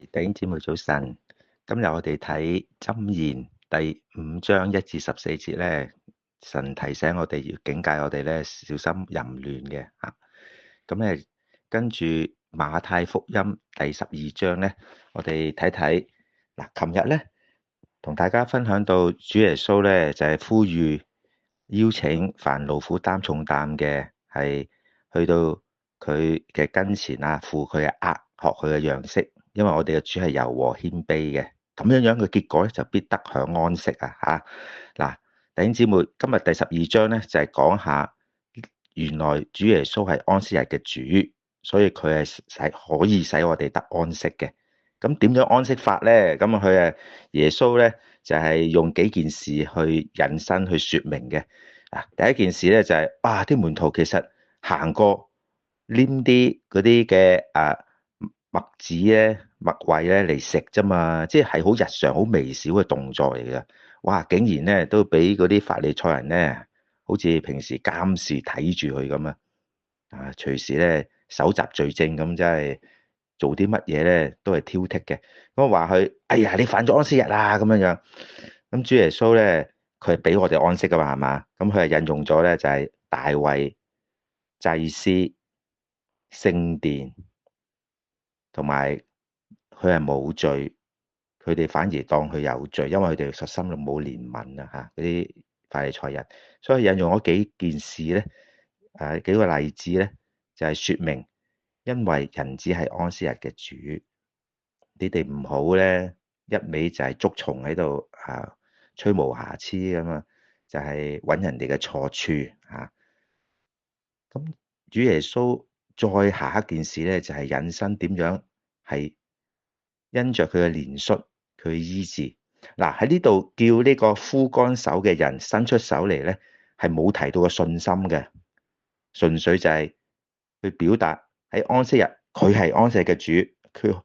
弟兄姊妹早晨，今日我哋睇箴言第5章1至14節咧，神提醒我哋要警戒我哋咧，小心淫亂嘅吓。咁咧跟住馬太福音第12章咧，我哋睇睇嗱，琴日咧同大家分享到主耶穌咧就係呼籲邀請凡勞苦擔重擔嘅係去到佢嘅跟前啊，負佢嘅軛，學佢嘅樣式。因為我哋嘅主係柔和謙卑嘅，咁樣嘅結果咧就必得享安息啊！吓嗱，弟兄姊妹，今日第12章咧就係講下，原來主耶穌係安息日嘅主，所以佢係可以使我哋得安息嘅。咁點樣安息法咧？咁佢耶穌咧就係用幾件事去引申去說明嘅。第一件事咧就係啲門徒其實行過黏啲嗰啲嘅麥子咧、麥穗咧嚟食啫嘛，即係好日常、好微小嘅動作嚟嘅。哇！竟然咧都俾嗰啲法利賽人咧，好似平時監視睇住佢咁啊！隨時咧搜集罪證咁，真係做啲乜嘢咧都係挑剔嘅。咁話佢，哎呀，你犯咗安息日啦咁樣樣。咁主耶穌咧，佢係俾我哋安息噶嘛，係嘛？咁佢係引用咗咧就係大衛、祭司、聖殿。同埋佢係冇罪，佢哋反而當佢有罪，因為佢哋實心裏冇憐憫啊！嚇，嗰啲法利賽人，所以引用咗幾件事咧，幾個例子咧，就係説明，因為人子係安息日嘅主，你哋唔好咧一味就係捉蟲喺度吹毛瑕疵咁啊，就係揾人哋嘅錯處嚇。咁主耶穌再下一件事咧，就係引申點樣係因着佢嘅憐恤，佢嘅醫治。嗱，喺呢度叫呢個枯乾手嘅人伸出手嚟咧，係冇提到個信心嘅，純粹就係去表達喺安息日，佢係安息日嘅主，佢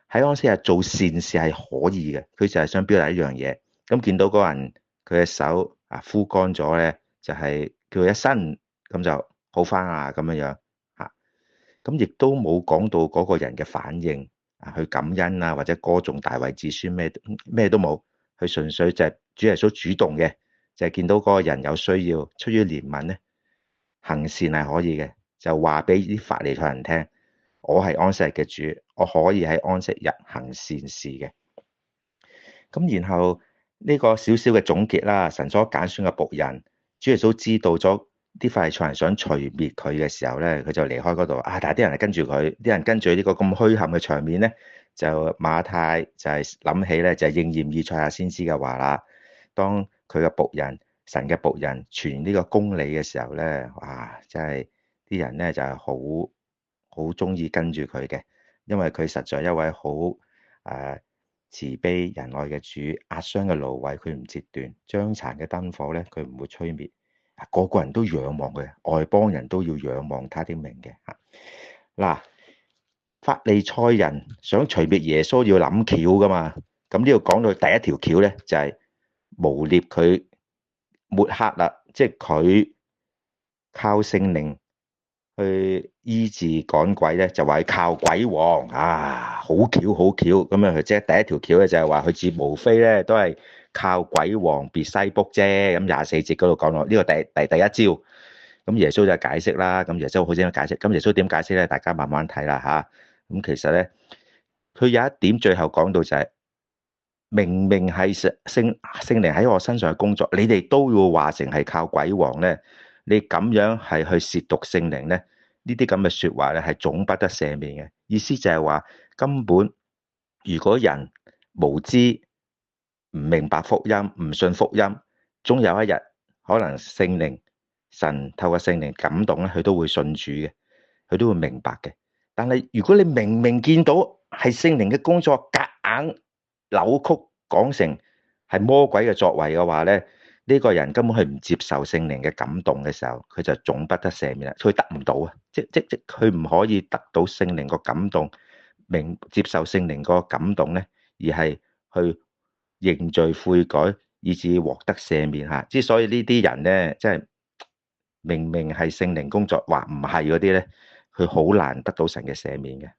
喺安息日做善事係可以嘅，佢就係想表達一樣嘢。咁見到嗰人佢嘅手枯乾咗咧，就係叫佢一伸咁就好翻啊咁樣樣嚇。咁亦都冇講到嗰個人嘅反應去感恩啊，或者歌頌大衛子孫咩都冇，佢純粹就係主耶穌主動嘅，就係見到嗰個人有需要，出於憐憫咧，行善係可以嘅，就話俾啲法利賽人聽，我係安息日嘅主，我可以喺安息日行善事嘅。咁然後呢個少少嘅總結啦，神所揀選嘅僕人，主耶穌知道咗啲法利賽人想除滅佢嘅時候咧，佢就離開嗰度但係啲人係跟住佢，啲人跟住呢個咁虛撼嘅場面咧，就馬太就係諗起咧，就係應驗以賽亞先知嘅話啦。當佢嘅僕人，神嘅僕人傳呢個公理嘅時候咧，哇！真係啲人咧就係好中意跟住佢嘅，因為佢實在一位好慈悲仁愛嘅主，壓傷嘅蘆葦佢唔折斷，將殘嘅燈火咧佢唔會吹滅。個個人都仰望佢，外邦人都要仰望他的名嘅嚇。嗱，法利賽人想除滅耶穌要諗橋噶嘛，咁呢度講到第一條橋咧就係誣衊佢抹黑啦，即係佢靠聖靈去醫治趕鬼咧，就話佢靠鬼王好巧好巧咁樣，佢即係第一條橋咧就係話佢似無非咧都係靠鬼王別西卜啫。咁24節嗰度講落呢個第一招，咁耶穌就解釋啦。咁耶穌好點樣解釋？咁耶穌點解釋咧？大家慢慢睇啦吓。咁其實咧，佢有一點最後講到就係，明明係聖靈喺我身上嘅工作，你哋都要話成係靠鬼王咧。你咁樣係去褻瀆聖靈咧，呢啲咁嘅說話咧係總不得赦免嘅。意思就係話，根本如果人無知唔明白福音，唔信福音，終有一日可能聖靈神透過聖靈感動咧，佢都會信主嘅，佢都會明白嘅。但係如果你明明見到係聖靈嘅工作，夾硬扭曲講成係魔鬼嘅作為嘅話咧，呢個人根本係唔接受聖靈嘅感動嘅時候，佢就總不得赦免啦。佢得唔到啊，即佢唔可以得到聖靈個感動，接受聖靈個感動咧，而係去認罪悔改，以至獲得赦免嚇。之所以呢啲人咧，即係明明係聖靈工作，話唔係嗰啲咧，佢好難得到神嘅赦免嘅。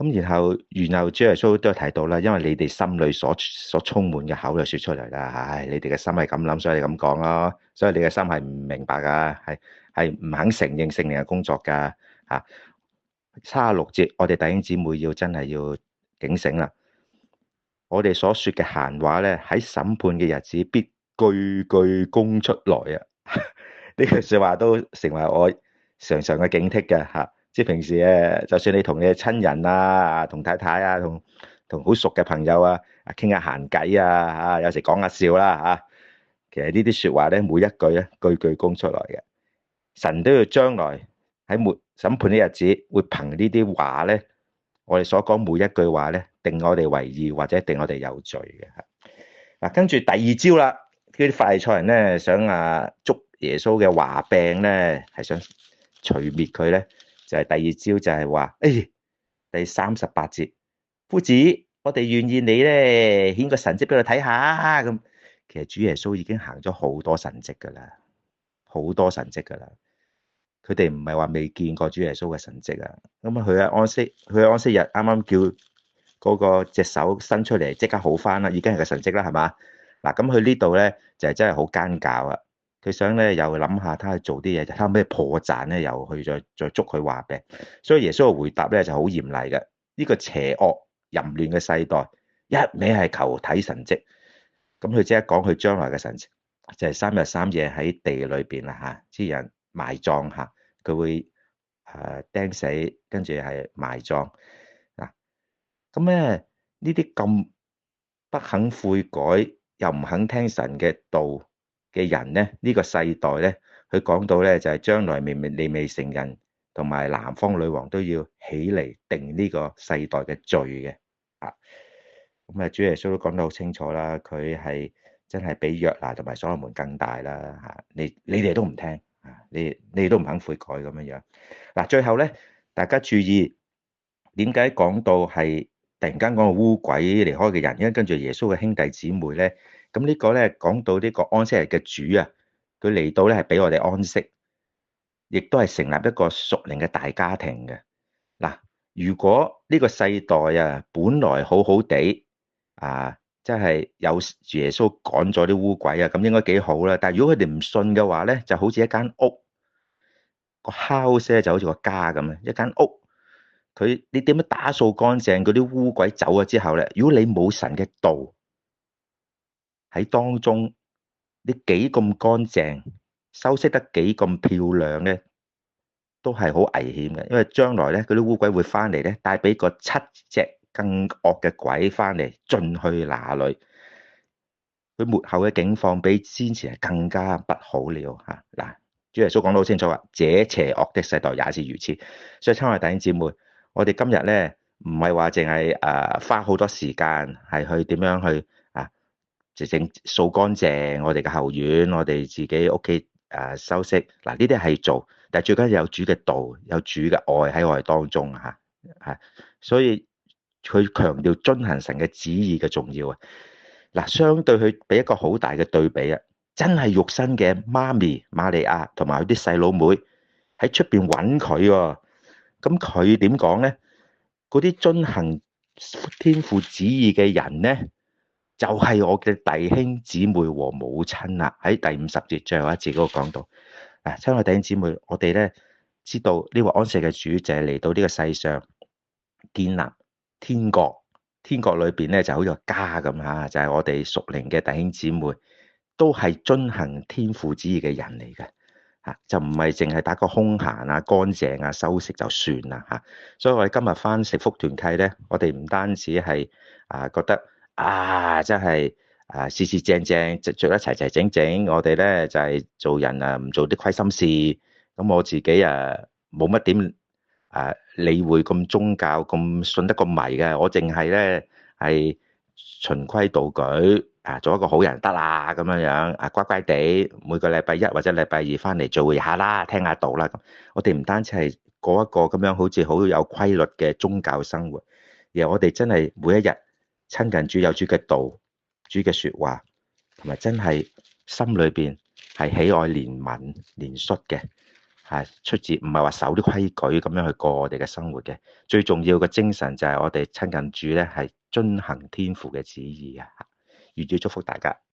咁然後主耶穌都有提到啦，因為你哋心裏所充滿嘅口就說出嚟啦。唉，你哋嘅心係咁諗，所以你咁講咯。所以你嘅心係唔明白噶，係唔肯承認聖靈嘅工作噶。36節，我哋弟兄姊妹真係要警醒啦。我哋所說嘅閒話咧，喺審判嘅日子必句句供出來啊！呢句說話都成為我常常嘅警惕嘅吓。即係平時就算你同你嘅親人啊、同太太啊、同好熟嘅朋友啊，傾下閒偈啊，有時講下笑啦吓。其實呢啲說話咧，每一句咧，句句供出來嘅。神都要將來喺審判嘅日子，會憑呢啲話咧，我哋所講每一句話咧，定我哋為義或者定我哋有罪嘅。跟住第二招啦，呢啲法利賽人咧想捉耶穌嘅話柄咧，係想除滅佢咧，就係第二招就係話，第38節，夫子，我哋願意你咧顯個神蹟俾佢睇下咁。其實主耶穌已經行咗好多神蹟噶啦，好多神蹟噶啦。佢哋唔係話未見過主耶穌嘅神蹟啊。咁佢喺安息日啱啱叫嗰個隻手伸出嚟，即刻好翻啦，已經係個神蹟啦，係嘛？嗱，咁佢呢度咧就係真係好奸狡啊！佢想咧又諗下，睇下做啲嘢，睇下咩破綻咧，又去再捉佢話柄。所以耶穌嘅回答咧就好嚴厲嘅。呢個邪惡淫亂嘅世代，一味係求睇神蹟。咁佢即刻講佢將來嘅神蹟，就係3日3夜喺地裏邊啦吓，啲人埋葬吓，佢會釘死，跟住係埋葬嗱。咁咧呢啲咁不肯悔改又唔肯聽神嘅道嘅人咧，呢個世代咧，佢講到咧就係將來利未成人同埋南方女王都要起嚟定呢個世代嘅罪嘅啊。咁主耶穌都講得好清楚啦，佢係真係比約拿同埋所羅門更大啦嚇。你哋都唔聽啊，你哋都唔肯悔改咁樣樣。嗱，最後咧，大家注意點解講到係突然間講到污鬼離開嘅人，因為跟住耶穌嘅兄弟姊妹咧，咁呢個咧講到呢個安息日嘅主啊，佢嚟到咧係俾我哋安息，亦都係成立一個屬靈嘅大家庭嘅。嗱，如果呢個世代啊，本來好好地即係有耶穌趕咗啲污鬼啊，咁應該幾好啦。但係如果佢哋唔信嘅話咧，就好似一間屋個 house 咧，就好似個家咁啊。一間屋，你點樣打掃乾淨嗰啲污鬼走咗之後咧？如果你冇神嘅道喺當中，你幾咁乾淨，修飾得幾咁漂亮咧，都係好危險嘅。因為將來咧，嗰啲污鬼會翻嚟咧，帶俾個7隻更惡嘅鬼翻嚟，進去那裏。佢末後嘅境況比先前係更加不好了嚇。嗱，主耶穌講得好清楚話，這邪惡的世代也是如此。所以親愛弟兄姊妹，我哋今日咧唔係話淨係花好多時間係去點樣去直整掃乾淨我哋嘅後院，我哋自己屋企修飾。嗱，呢啲係做，但係最緊要有主嘅道，有主嘅愛喺我哋當中嚇。所以佢強調遵行神嘅旨意嘅重要啊。嗱，相對佢俾一個好大嘅對比啊，真係肉身嘅媽咪瑪利亞同埋佢啲細佬妹喺出邊揾佢喎。咁佢點講咧？嗰啲遵行天父旨意嘅人咧，就係我嘅弟兄姊妹和母親啦。喺第50節最後一節嗰個講到，親愛弟兄姊妹，我哋咧知道呢個安息嘅主就係嚟到呢個世上建立天國。天國裏邊咧就好似個家咁嚇，就係我哋屬靈嘅弟兄姊妹，都係遵行天父旨意嘅人嚟嘅嚇，就唔係淨係打個空閒乾淨修飾就算啦嚇。所以我哋今日翻食福團契咧，我哋唔單止係覺得真係事事正正，着得齊齊整整，我哋咧就係做人唔做啲虧心事。咁我自己冇乜點理會咁宗教咁信得咁迷嘅，我淨係咧係循規蹈矩做一個好人得啦，咁樣樣乖乖地每個禮拜1或者禮拜2翻嚟做下啦，聽下道啦。咁我哋唔單止係過一個咁樣好似好有規律嘅宗教生活，而我哋真係每一日親近主，有主嘅道、主嘅說話，同埋真係心裏邊係喜愛憐憫憐恤嘅係出自唔係話守啲規矩咁樣去過我哋嘅生活嘅。最重要嘅精神就係我哋親近主咧，係遵行天父嘅旨意啊！願主祝福大家。